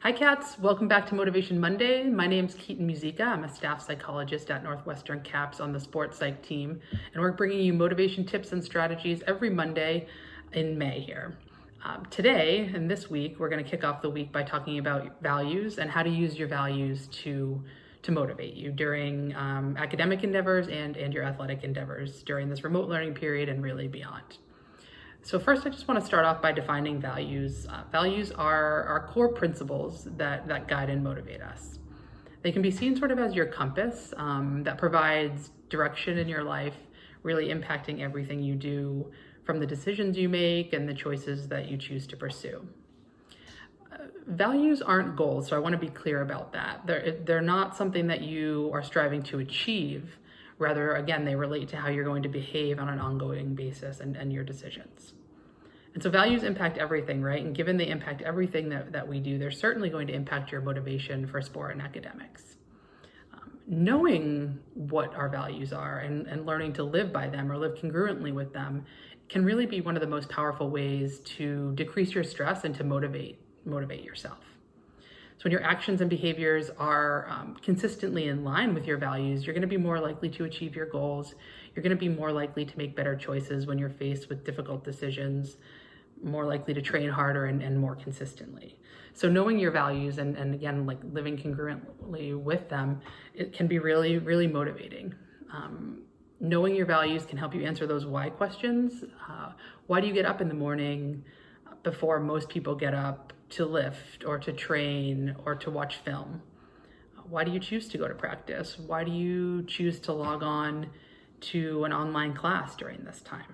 Hi cats, welcome back to Motivation Monday. My name's Keaton Musica. I'm a staff psychologist at Northwestern Caps on the sports psych team, and we're bringing you motivation tips and strategies every Monday in May here. Today and this week, we're going to kick off the week by talking about values and how to use your values to motivate you during academic endeavors and your athletic endeavors during this remote learning period and really beyond. So first, I just want to start off by defining values. Values are our core principles that guide and motivate us. They can be seen sort of as your compass that provides direction in your life, really impacting everything you do, from the decisions you make and the choices that you choose to pursue. Values aren't goals, so I want to be clear about that. They're not something that you are striving to achieve. Rather, again, they relate to how you're going to behave on an ongoing basis and your decisions. And so values impact everything, right? And given they impact everything that we do, they're certainly going to impact your motivation for sport and academics. Knowing what our values are and learning to live by them or live congruently with them can really be one of the most powerful ways to decrease your stress and to motivate yourself. So when your actions and behaviors are consistently in line with your values, you're going to be more likely to achieve your goals. You're going to be more likely to make better choices when you're faced with difficult decisions, more likely to train harder and more consistently. So knowing your values and again, like living congruently with them, it can be really, really motivating. Knowing your values can help you answer those why questions. Why do you get up in the morning before most people get up to lift or to train or to watch film? Why do you choose to go to practice? Why do you choose to log on to an online class during this time?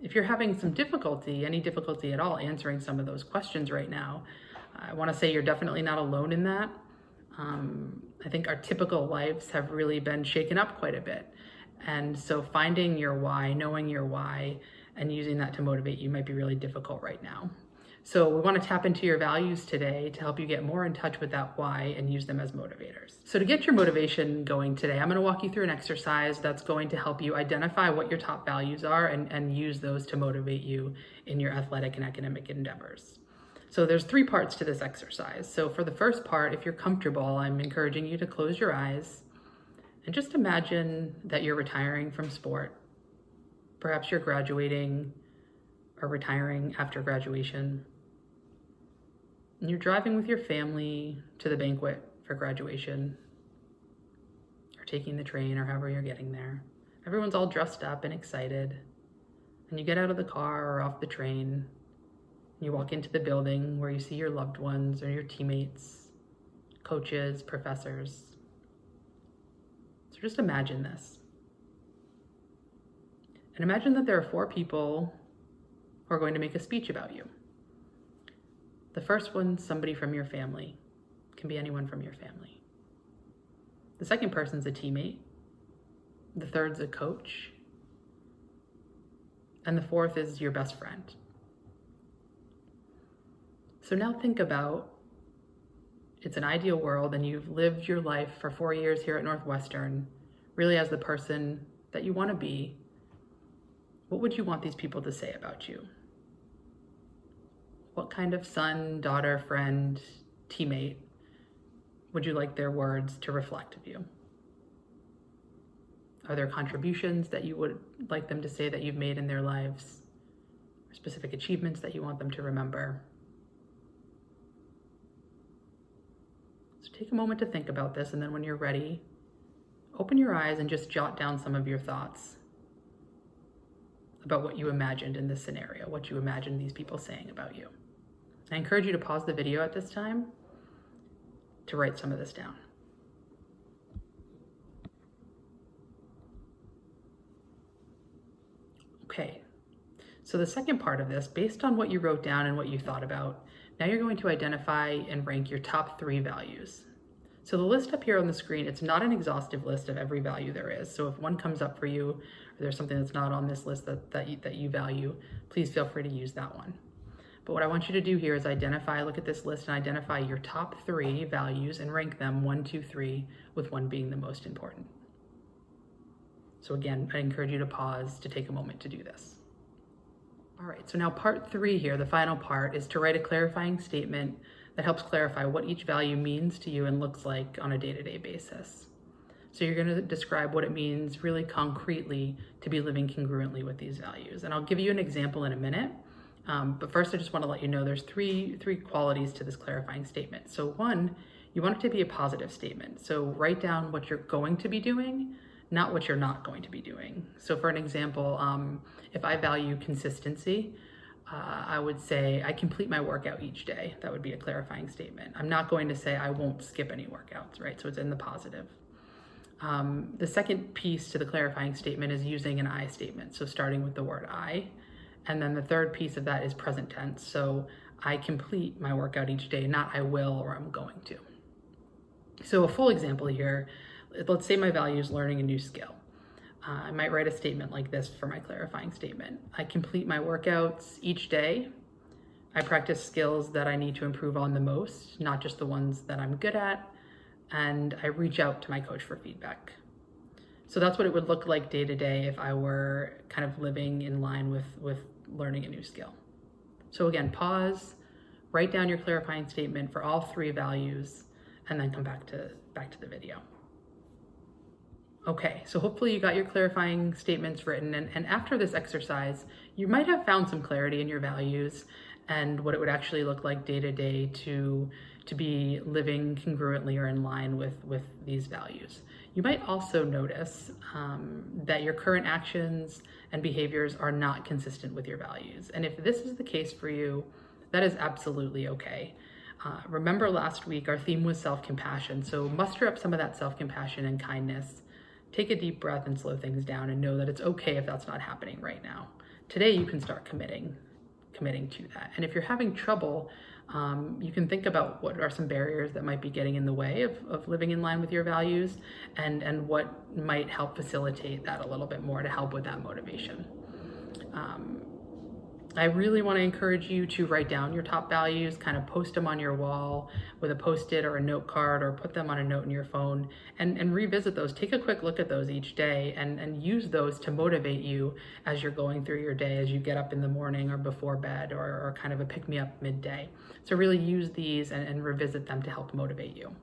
If you're having some difficulty, any difficulty at all answering some of those questions right now, I want to say you're definitely not alone in that. I think our typical lives have really been shaken up quite a bit. And so finding your why, knowing your why, and using that to motivate you might be really difficult right now. So we want to tap into your values today to help you get more in touch with that why and use them as motivators. So to get your motivation going today, I'm going to walk you through an exercise that's going to help you identify what your top values are and use those to motivate you in your athletic and academic endeavors. So there's 3 parts to this exercise. So for the first part, if you're comfortable, I'm encouraging you to close your eyes and just imagine that you're retiring from sport. Perhaps you're graduating or retiring after graduation. And you're driving with your family to the banquet for graduation, or taking the train, or however you're getting there. Everyone's all dressed up and excited. And you get out of the car or off the train, and you walk into the building where you see your loved ones or your teammates, coaches, professors. So just imagine this. And imagine that there are 4 people who are going to make a speech about you. The first one's somebody from your family. It can be anyone from your family. The second person's a teammate. The third's a coach. And the fourth is your best friend. So now think about, it's an ideal world and you've lived your life for 4 years here at Northwestern, really as the person that you want to be. What would you want these people to say about you? What kind of son, daughter, friend, teammate would you like their words to reflect of you? Are there contributions that you would like them to say that you've made in their lives? Or specific achievements that you want them to remember? So take a moment to think about this, and then when you're ready, open your eyes and just jot down some of your thoughts about what you imagined in this scenario, what you imagined these people saying about you. I encourage you to pause the video at this time to write some of this down. Okay, so the second part of this, based on what you wrote down and what you thought about, now you're going to identify and rank your top 3 values. So the list up here on the screen, it's not an exhaustive list of every value there is. So if one comes up for you, or there's something that's not on this list that you value, please feel free to use that one. But what I want you to do here is look at this list and identify your top 3 values and rank them 1, 2, 3, with 1 being the most important. So again, I encourage you to pause to take a moment to do this. All right, so now part 3 here, the final part, is to write a clarifying statement that helps clarify what each value means to you and looks like on a day-to-day basis. So you're going to describe what it means really concretely to be living congruently with these values. And I'll give you an example in a minute. But first, I just want to let you know there's three qualities to this clarifying statement. So one, you want it to be a positive statement. So write down what you're going to be doing, not what you're not going to be doing. So for an example, if I value consistency, I would say I complete my workout each day. That would be a clarifying statement. I'm not going to say I won't skip any workouts, right? So it's in the positive. The second piece to the clarifying statement is using an I statement. So starting with the word I. And then the third piece of that is present tense. So I complete my workout each day, not I will or I'm going to. So a full example here, let's say my value is learning a new skill. I might write a statement like this for my clarifying statement. I complete my workouts each day. I practice skills that I need to improve on the most, not just the ones that I'm good at. And I reach out to my coach for feedback. So that's what it would look like day to day if I were kind of living in line with learning a new skill. So again, pause, write down your clarifying statement for all three values, and then come back to the video. Okay, so hopefully you got your clarifying statements written, and after this exercise, you might have found some clarity in your values and what it would actually look like day to day to be living congruently or in line with these values. You might also notice that your current actions and behaviors are not consistent with your values. And if this is the case for you, that is absolutely okay. Remember last week, our theme was self-compassion. So muster up some of that self-compassion and kindness. Take a deep breath and slow things down and know that it's okay if that's not happening right now. Today, you can start committing to that. And if you're having trouble, you can think about what are some barriers that might be getting in the way of living in line with your values and what might help facilitate that a little bit more to help with that motivation. I really want to encourage you to write down your top values, kind of post them on your wall with a Post-it or a note card, or put them on a note in your phone and revisit those. Take a quick look at those each day and use those to motivate you as you're going through your day, as you get up in the morning or before bed, or kind of a pick-me-up midday. So really use these and revisit them to help motivate you.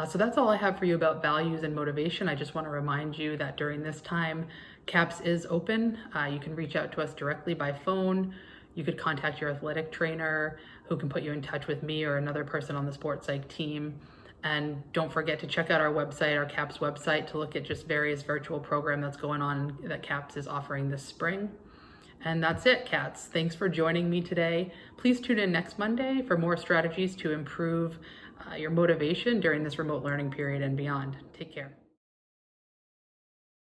So that's all I have for you about values and motivation. I just want to remind you that during this time, CAPS is open. You can reach out to us directly by phone. You could contact your athletic trainer who can put you in touch with me or another person on the Sports Psych team. And don't forget to check out our website, our CAPS website, to look at just various virtual program that's going on that CAPS is offering this spring. And that's it, Cats. Thanks for joining me today. Please tune in next Monday for more strategies to improve your motivation during this remote learning period and beyond. Take care.